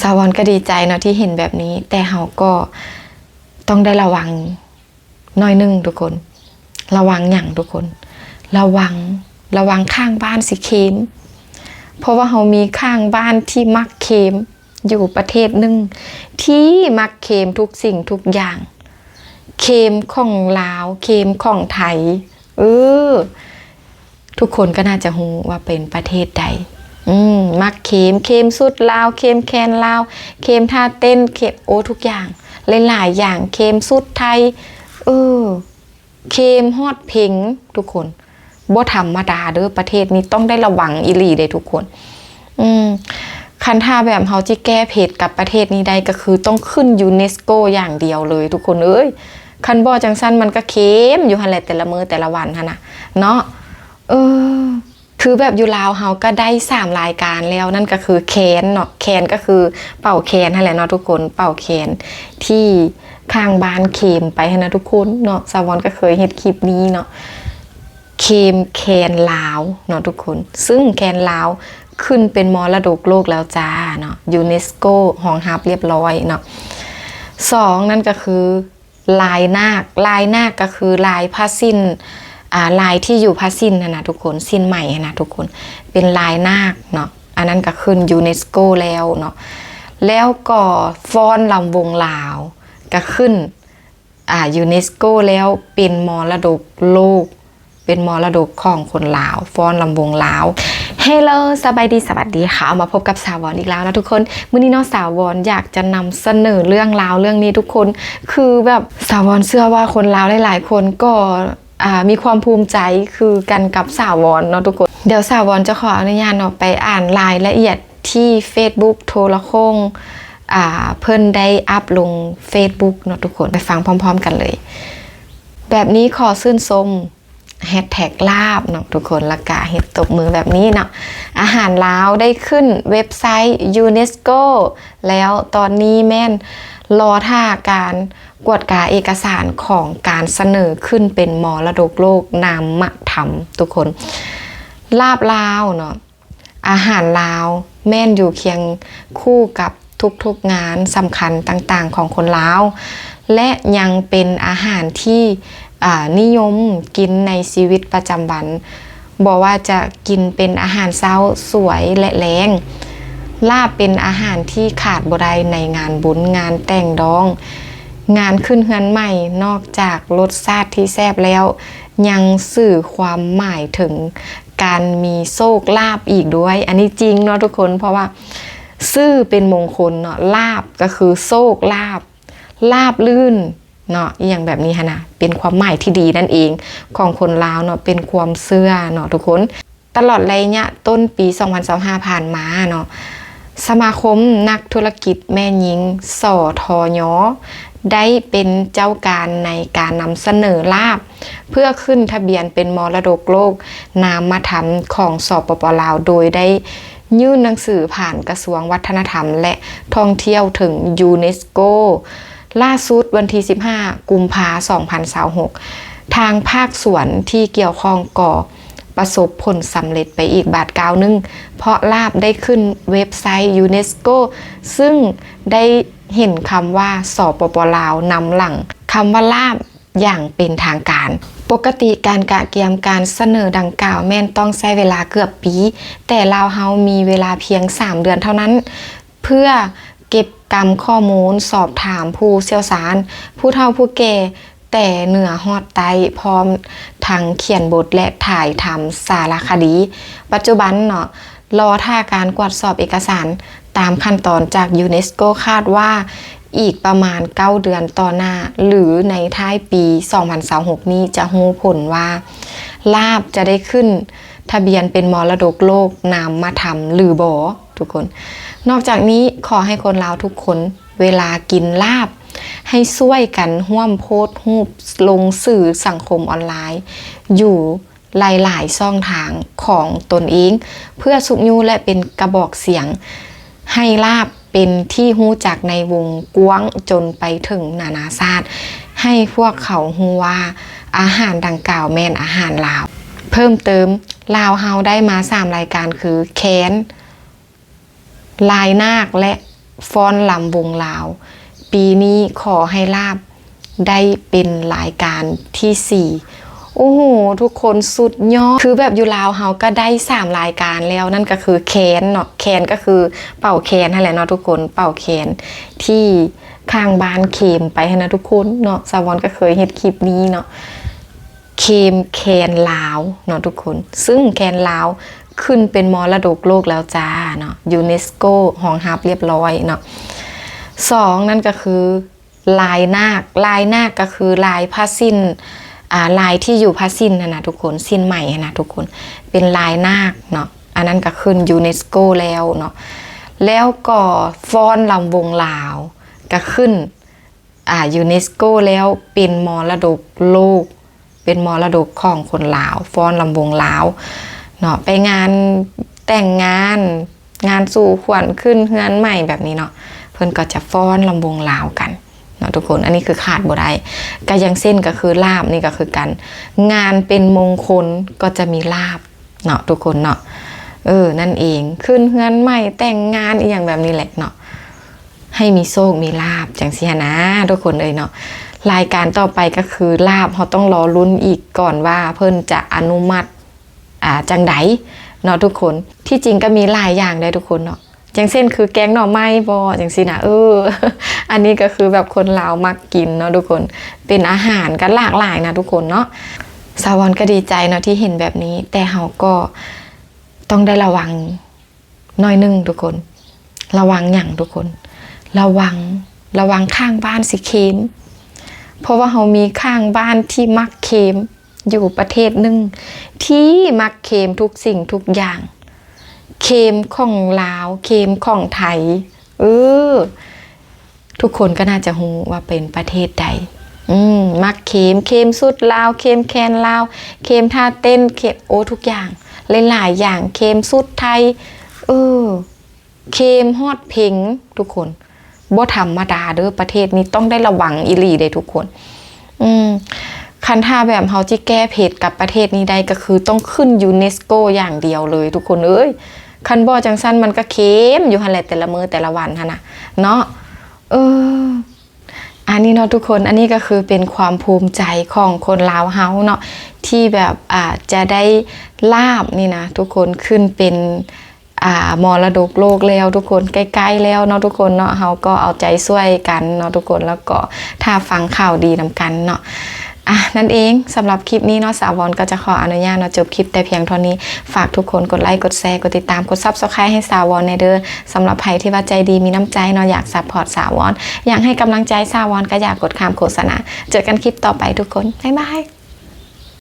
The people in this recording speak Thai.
าวอนก็ดีใจเนาะที่เห็นแบบนี้แต่เฮาก็ต้องได้ระวังน้อยนึงทุกคนระวังอย่างทุกคนระวังข้างบ้านสิเค็มเพราะว่าเฮามีข้างบ้านที่มักเค็มอยู่ประเทศหนึ่งที่มักเค็มทุกสิ่งทุกอย่างเค็มของลาวเค็มของไทยทุกคนก็น่าจะรู้ว่าเป็นประเทศใดมักเค็มสุดลาวเค็มแคนลาวเค็มท่าเต้นเค็มทุกอย่างหลายๆอย่างเค็มสุดไทยเค็มฮอดเพ็งทุกคนบ่ธรรมดาเด้อประเทศนี้ต้องได้ระวังอีหลีเด้ทุกคนคันท่าแบบเฮาจิแก้เผ็ดกับประเทศนี้ได้ก็คือต้องขึ้นยูเนสโกอย่างเดียวเลยทุกคนคันบ่จังซั่นมันก็เค็มอยู่หั่นแหละแต่ละมื้อแต่ละวันหั่นน่ะเนาะคือแบบอยู่ลาวเฮาก็ได้3รายการแล้วนั่นก็คือแคนเนาะแคนก็คือเป่าแคนนั่นแหละเนาะทุกคนเป่าแคนที่ข้างบ้านเค็มไปนะทุกคนเนาะสาวอนก็เคยเฮ็ดคลิปนี้เนาะเค็มแคนลาวเนาะทุกคนซึ่งแคนลาวขึ้นเป็นมรดกโลกแล้วจ้าเนาะยูเนสโกรองรับเรียบร้อยเนาะ2นั่นก็คือลายนาคก็คือลายผ้าสิ้นลายที่อยู่ผ้าสิ้นนะทุกคนสิ้นใหม่นะทุกคนเป็นลายนาคเนาะอันนั้นก็ขึ้นยูเนสโกแล้วเนาะแล้วก็ฟ้อนลำวงลาวก็ขึ้นยูเนสโกแล้วเป็นมรดกโลกเป็นมรดกของคนลาวฟ้อนลำวงลาวเฮลโลสบายดีสวัสดีค่ะมาพบกับสาววอนอีกแล้วนะทุกคนมื้อนี้น้องสาววอนอยากจะนำเสนอเรื่องราวเรื่องนี้ทุกคนคือแบบสาววอนเชื่อว่าคนลาวหลายๆคนก็มีความภูมิใจคือกันกับสาววอนเนาะทุกคนเดี๋ยวสาววอนจะขออนุญาตเนาะไปอ่านรายละเอียดที่ Facebook โทรโคงเพิ่นได้อัพลง Facebook เนาะทุกคนไปฟังพร้อมๆกันเลยแบบนี้ขอชื่นชมแฮชแท็กลาบเนาะทุกคนละกาเฮ็ดตบมือแบบนี้เนาะอาหารลาวได้ขึ้นเว็บไซต์ยูเนสโกแล้วตอนนี้แม่นรอท่าการกวดกาเอกสารของการเสนอขึ้นเป็นมรดกโลกนามธรรมทุกคนลาบลาวเนาะอาหารลาวแม่นอยู่เคียงคู่กับทุกๆงานสำคัญต่างๆของคนลาวและยังเป็นอาหารที่นิยมกินในชีวิตประจำวันบอกว่าจะกินเป็นอาหารเช้าสวยและแรงลาบเป็นอาหารที่ขาดบ่ได้ในงานบุญงานแต่งดองงานขึ้นเฮือนใหม่นอกจากรสชาติที่แซ่บแล้วยังสื่อความหมายถึงการมีโชคลาภอีกด้วยอันนี้จริงเนาะทุกคนเพราะว่าชื่อเป็นมงคลเนาะลาบก็คือโชคลาภลื่นเนาะอย่างแบบนี้นะเป็นความหมายที่ดีนั่นเองของคนลาวเนาะเป็นความเชื่อเนาะทุกคนตลอดระยะต้นปี2025ผ่านมาเนาะสมาคมนักธุรกิจแม่หญิงสทยได้เป็นเจ้าการในการนำเสนอลาบเพื่อขึ้นทะเบียนเป็นมรดกโลกนามธรรมของสปป.ลาวโดยได้ยื่นหนังสือผ่านกระทรวงวัฒนธรรมและท่องเที่ยวถึงยูเนสโกล่าสุดวันที่15กุมภาพันธ์2026ทางภาคส่วนที่เกี่ยวข้องก่อประสบผลสำเร็จไปอีกบาทก้าวนึงเพราะลาบได้ขึ้นเว็บไซต์ยูเนสโกซึ่งได้เห็นคำว่าสปป.ลาวนำหลังคำว่าลาบอย่างเป็นทางการปกติการกะเกียมการเสนอดังกล่าวแม่นต้องใช้เวลาเกือบปีแต่ลาวเฮามีเวลาเพียง3เดือนเท่านั้นเพื่อเก็บกำข้อมูลสอบถามผู้เชี่ยวชาญผู้เฒ่าผู้แก่แต่เหนือฮอดไตพร้อมทั้งเขียนบทและถ่ายทำสารคดีปัจจุบันเนาะรอท่าการกวดสอบเอกสารตามขั้นตอนจากยูเนสโกคาดว่าอีกประมาณ9เดือนต่อหน้าหรือในท้ายปี2026นี้จะรู้ผลว่าลาบจะได้ขึ้นทะเบียนเป็นมรดกโลกนามธรรมหรือบ่ทุกคนนอกจากนี้ขอให้คนลาวทุกคนเวลากินลาบให้ช่วยกันร่วมโพสต์รูปลงสื่อสังคมออนไลน์อยู่หลายๆช่องทางของตนเองเพื่อสุกยูและเป็นกระบอกเสียงให้ลาบเป็นที่รู้จักในวงกว้างจนไปถึงนานาชาติให้พวกเขารู้ว่าอาหารดังกล่าวแม่นอาหารลาวเพิ่มเติมลาวเฮาได้มา3รายการคือแคนลายนาคและ ฟ้อนลำวงลาวปีนี้ขอให้ลาบได้เป็นรายการที่ 4โอ้โหทุกคนสุดยอดคือแบบอยู่ลาวเฮาก็ได้3รายการแล้วนั่นก็คือแคนเนาะแคนก็คือเป่าแคนนั่นแหละเนาะทุกคนเป่าแคนที่ข้างบ้านเคมไปนะทุกคนเนาะสาวอนก็เคยเห็นคลิปนี้เนาะเคมแคนลาวเนาะทุกคนซึ่งแคนลาวขึ้นเป็นมรดกโลกแล้วจ้าเนาะยูเนสโกรองรับเรียบร้อยเนาะ2นั่นก็คือลายนาคก็คือลายผ้าสิ้นลายที่อยู่ผ้าสิ้นนะทุกคนสิ้นใหม่นะทุกคนเป็นลายนาคเนาะอันนั้นก็ขึ้นยูเนสโกแล้วเนาะแล้วก็ฟ้อนลำวงลาวก็ขึ้นยูเนสโกแล้วเป็นมรดกโลกเป็นมรดกของคนลาวฟ้อนลำวงลาวเนาะไปงานแต่งงานสู่ขวัญขึ้นเฮือนใหม่แบบนี้เนาะเพิ่นก็จะฟ้อนลำวงลาวกันเนาะทุกคนอันนี้คือขาดบ่ได้ก็ยังเส้นก็คือลาบนี่ก็คือกันงานเป็นมงคลก็จะมีลาบเนาะทุกคนเนาะนั่นเองขึ้นเฮือนใหม่แต่งงานอีกอย่างแบบนี้แหละเนาะให้มีโชคมีลาบจังสินะทุกคนเนาะรายการต่อไปก็คือลาบเราต้องรอลุ้นอีกก่อนว่าเพิ่นจะอนุมัติจังไดเนาะทุกคนที่จริงก็มีหลายอย่างได้ทุกคนเนาะอย่างเช่นคือแกงหน่อไม้บออย่างสินะอันนี้ก็คือแบบคนลาวมักกินเนาะทุกคนเป็นอาหารกันหลากหลายนะทุกคนเนาะสาวอนก็ดีใจเนาะที่เห็นแบบนี้แต่เราก็ต้องได้ระวังหน่อยนึงทุกคนระวังอย่างทุกคนระวังข้างบ้านสิเค็มเพราะว่าเรามีข้างบ้านที่มักเค็มอยู่ประเทศหนึ่งที่มักเค็มทุกสิ่งทุกอย่างเค็มของลาวเค็มของไทยทุกคนก็น่าจะรู้ว่าเป็นประเทศใดมักเค็มสุดลาวเค็มแคนลาวเค็มท่าเต้นเค็มทุกอย่างหลายๆอย่างเค็มสุดไทยเค็มฮอดเพ็งทุกคนบ่ธรรมดาเด้อประเทศนี้ต้องได้ระวังอีหลีได้ทุกคนคันท่าแบบเฮาจิแก้เผ็ดกับประเทศนี้ได้ก็คือต้องขึ้นยูเนสโกอย่างเดียวเลยทุกคนคันบ่จังซั่นมันก็เค็มอยู่หั่นแหละแต่ละมื้อแต่ละวันหั่นน่ะเนาะอันนี้เนาะทุกคนอันนี้ก็คือเป็นความภูมิใจของคนลาวเฮาเนาะที่แบบจะได้ลาบนี่นะทุกคนขึ้นเป็นมรดกโลกแล้วทุกคนใกล้ๆแล้วเนาะทุกคนเนาะเฮาก็เอาใจช่วยกันเนาะทุกคนแล้วก็ถ้าฟังข่าวดีนำกันเนาะนั่นเองสำหรับคลิปนี้เนาะสาวอนก็จะขออนุญาตเนาะจบคลิปแต่เพียงเท่านี้ฝากทุกคนกดไลค์กดแชร์กดติดตามกด Subscribe ให้สาวอนในเด้อสำหรับใครที่ว่าใจดีมีน้ำใจเนาะอยากซัพพอร์ตสาวอนอยากให้กำลังใจสาวอนก็อยากกดข้ามโฆษณาเจอกันคลิปต่อไปทุกคนบ๊ายบาย